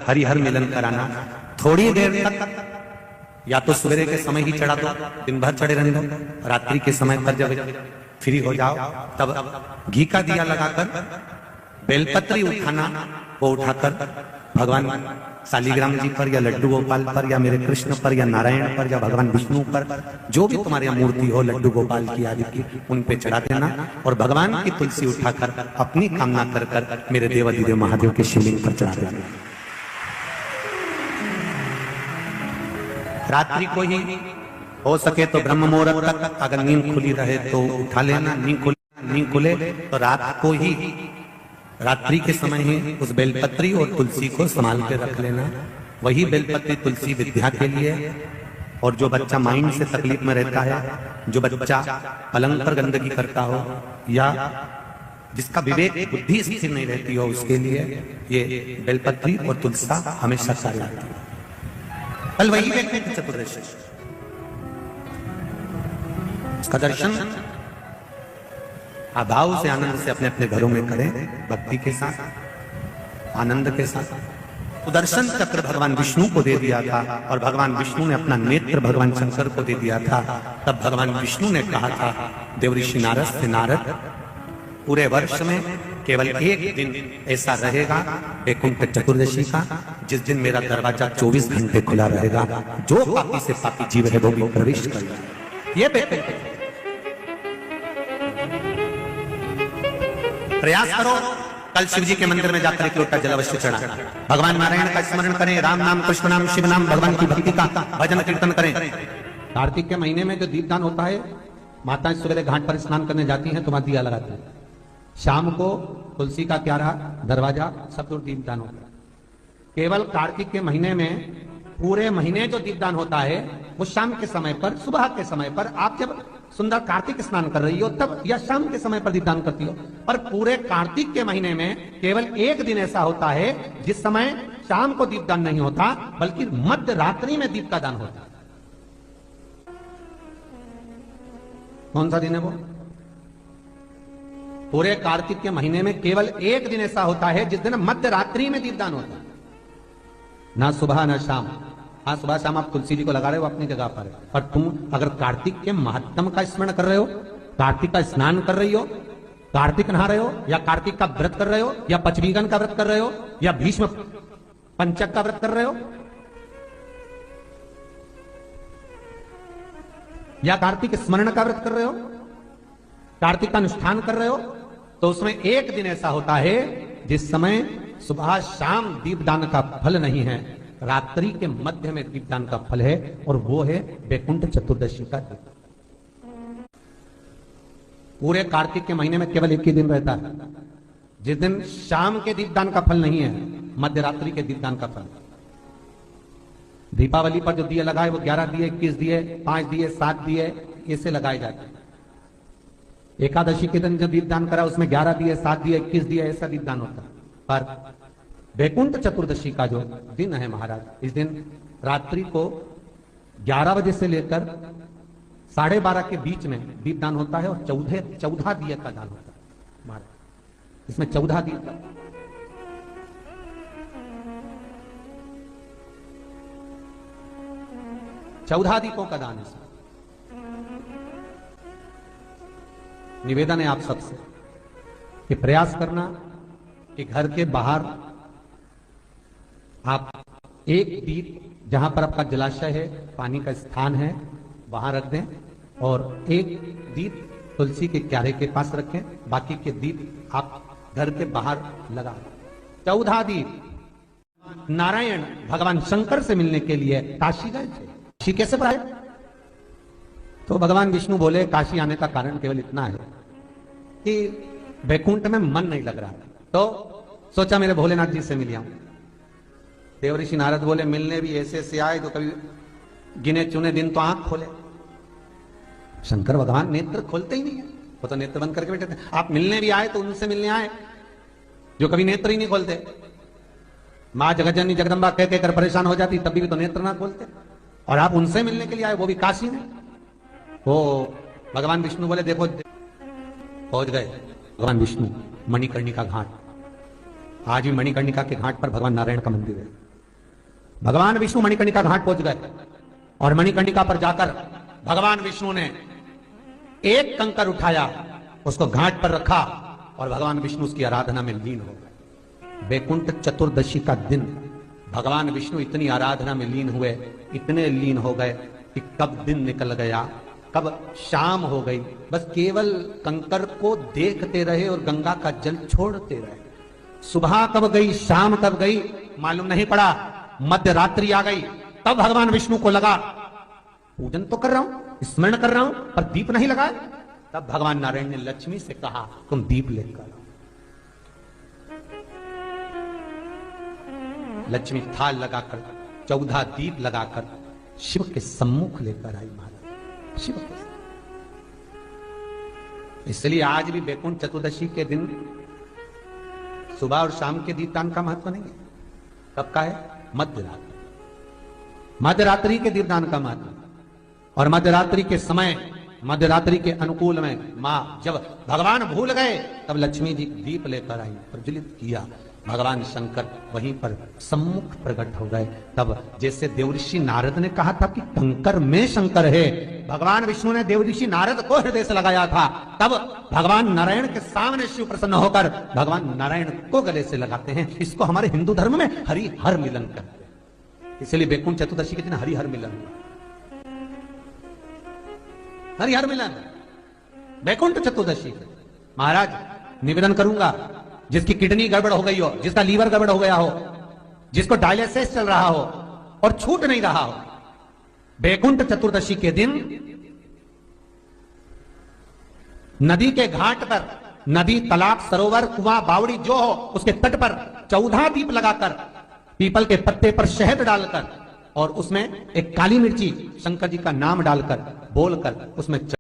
हरिहर मिलन कराना। थोड़ी देर तक या तो सवेरे के समय ही चढ़ा दो, दिन भर चढ़े रहने दो, रात्रि के समय पर जब फ्री हो जाओ तब घी का दिया लगाकर बेलपत्री उठाना, वो उठाकर भगवान शालिग्राम जी पर या लड्डू गोपाल पर या मेरे कृष्ण पर या नारायण पर या भगवान विष्णु पर, जो भी तुम्हारी मूर्ति हो लड्डू गोपाल की आदि की, उन पे चढ़ा देना और भगवान की तुलसी उठाकर अपनी कामना कर कर मेरे देवाधिदेव महादेव के शिवलिंग पर चढ़ा देना। रात्रि को ही हो सके तो ब्रह्म मुहूर्त तक, अगर नींद खुली रहे तो उठा लेना, नींद खुले तो रात को ही, रात्रि के समय ही उस बेलपत्री और तुलसी को संभाल के रख लेना। वही बेलपत्री तुलसी विद्या के लिए, और जो बच्चा माइंड से तकलीफ में रहता है, जो बच्चा पलंग पर गंदगी करता हो या जिसका विवेक बुद्धि स्थिर नहीं रहती हो, उसके लिए ये बेलपत्री और तुलसी हमेशा कार्य आती है। कल वही व्यक्ति चतुर्दशी, उसका दर्शन अभाव से आनंद से अपने अपने घरों में करें, भक्ति के साथ, आनंद के साथ। सुदर्शन चक्र भगवान विष्णु को दे दिया था और भगवान विष्णु ने अपना नेत्र भगवान शंकर को दे दिया था। तब भगवान विष्णु ने कहा था देवऋषि नारद से, नारद पूरे वर्ष में केवल एक दिन ऐसा रहेगा वैकुंठ चतुर्दशी का, जिस दिन मेरा दरवाजा 24 घंटे खुला रहेगा, जो पापी से पापी जीव है वो भी प्रवेश करेगा। ये प्रयास करो, कल शिव जी के मंदिर में जाकर एक लोटा जल अवश्य चढ़ा, भगवान नारायण का स्मरण करें, राम नाम कृष्ण नाम शिव नाम भगवान की भक्ति का भजन कीर्तन करें। कार्तिक के महीने में जो दीपदान होता है, माताएं सवेरे घाट पर स्नान करने जाती हैं तो वहां दिया लगाती है, शाम को तुलसी का क्यारा, दरवाजा सब दूर दीपदान होता है। केवल कार्तिक के महीने में पूरे महीने जो दीपदान होता है वो शाम के समय पर, सुबह के समय पर, आप जब सुंदर कार्तिक स्नान कर रही हो तब या शाम के समय पर दीपदान करती हो। पर पूरे कार्तिक के महीने में केवल एक दिन ऐसा होता है जिस समय शाम को दीपदान नहीं होता, बल्कि मध्य रात्रि में दीप का दान होता है। कौन सा दिन है वो? पूरे कार्तिक के महीने में केवल एक दिन ऐसा होता है जिस दिन मध्य रात्रि में दीपदान होता है, ना सुबह ना शाम। हाँ, सुबह शाम आप तुलसी जी को लगा रहे हो अपनी जगह पर, और तुम अगर कार्तिक के महत्तम का स्मरण कर रहे हो, कार्तिक का स्नान कर रही हो, कार्तिक नहा रहे हो, या कार्तिक का व्रत कर रहे हो, या पचवीगन का व्रत कर रहे हो, या भीष्म पंचक का व्रत कर रहे हो, या कार्तिक स्मरण का व्रत कर रहे हो, कार्तिक का अनुष्ठान कर रहे हो, तो उसमें एक दिन ऐसा होता है जिस समय सुबह शाम दीपदान का फल नहीं है, रात्रि के मध्य में दीपदान का फल है, और वो है वैकुंठ चतुर्दशी का दिन। पूरे कार्तिक के महीने में केवल एक ही दिन रहता है जिस दिन शाम के दीपदान का फल नहीं है, मध्य रात्रि के दीपदान का फल। दीपावली पर जो दिए लगाए वो 11 दिए, 21 दिए, 5 दिए, 7 दिए, ऐसे लगाए जाते हैं। एकादशी के दिन जो दीपदान करा उसमें 11 दिए, 7 दिए, 21 दिए, ऐसा दीपदान होता है। पर वैकुंठ चतुर्दशी का जो दिन है महाराज, इस दिन रात्रि को 11 बजे से लेकर 12:30 के बीच में दीपदान होता है, और 14 दिए का दान होता है महाराज। इसमें 14 दीप का, चौदह दीपों का दान है। निवेदन है आप सबसे कि प्रयास करना कि घर के बाहर आप एक दीप, जहां पर आपका जलाशय है, पानी का स्थान है, वहां रख दें, और एक दीप तुलसी के क्यारे के पास रखें, बाकी के दीप आप घर के बाहर लगा। 14 दीप। नारायण भगवान शंकर से मिलने के लिए काशी गए थे। काशी कैसे आए? तो भगवान विष्णु बोले काशी आने का कारण केवल इतना है कि वैकुंठ में मन नहीं लग रहा, तो सोचा मेरे भोलेनाथ जी से मिल आऊं। देवऋषि नारद बोले मिलने भी ऐसे से आए तो कभी गिने चुने दिन तो आंख खोले। शंकर भगवान नेत्र खोलते ही नहीं है, वो तो नेत्र बंद करके बैठे थे। आप मिलने भी आए तो उनसे मिलने आए जो कभी नेत्र ही नहीं खोलते। मां जगज्जननी जगदम्बा कह कहकर परेशान हो जाती, तब भी तो नेत्र ना खोलते, और आप उनसे मिलने के लिए आए, वो भी काशी में। वो भगवान विष्णु बोले देखो, पहुंच गए भगवान विष्णु मणिकर्णिका घाट। आज भी मणिकर्णिका के घाट पर भगवान नारायण का मंदिर है। भगवान विष्णु मणिकर्णिका घाट पहुंच गए और मणिकर्णिका पर जाकर भगवान विष्णु ने एक कंकर उठाया, उसको घाट पर रखा और भगवान विष्णु उसकी आराधना में लीन हो गए। वैकुंठ चतुर्दशी का दिन भगवान विष्णु इतनी आराधना में लीन हुए, इतने लीन हो गए कि कब दिन निकल गया, कब शाम हो गई, बस केवल कंकर को देखते रहे और गंगा का जल छोड़ते रहे। सुबह कब गई, शाम कब गई, मालूम नहीं पड़ा। मध्य रात्रि आ गई, तब भगवान विष्णु को लगा पूजन तो कर रहा हूं, स्मरण कर रहा हूं, पर दीप नहीं लगा। तब भगवान नारायण ने लक्ष्मी से कहा तुम दीप लेकर आओ। लक्ष्मी थाल लगाकर 14 दीप लगाकर शिव के सम्मुख लेकर आई महाराज। शिव के इसलिए आज भी वैकुंठ चतुर्दशी के दिन सुबह और शाम के दीपदान का महत्व नहीं है। कब का है? मध्यरात्रि। मध्यरात्रि के दीपदान का महत्व। और मध्यरात्रि के समय, मध्यरात्रि के अनुकूल में मां जब भगवान भूल गए तब लक्ष्मी जी दीप लेकर आई, प्रज्वलित किया। भगवान शंकर वहीं पर सम्मुख प्रकट हो गए। तब जैसे देवऋषि नारद ने कहा था कि कंकर में शंकर है, भगवान विष्णु ने देवऋषि नारद को हृदय से लगाया था, तब भगवान नारायण के सामने शिव प्रसन्न होकर भगवान नारायण को गले से लगाते हैं। इसको हमारे हिंदू धर्म में हरि हर मिलन कहते हैं। इसलिए वैकुंठ चतुर्दशी के दिन हरि हर मिलन, हरि हर मिलन वैकुंठ चतुर्दशी। महाराज निवेदन करूंगा, जिसकी किडनी गड़बड़ हो गई हो, जिसका लीवर गड़बड़ हो गया हो, जिसको डायलिसिस चल रहा हो और छूट नहीं रहा हो, वैकुंठ चतुर्दशी के दिन नदी के घाट पर, नदी, तालाब, सरोवर, कुआं, बावड़ी जो हो उसके तट पर 14 दीप लगाकर, पीपल के पत्ते पर शहद डालकर और उसमें एक काली मिर्ची शंकर जी का नाम डालकर बोलकर उसमें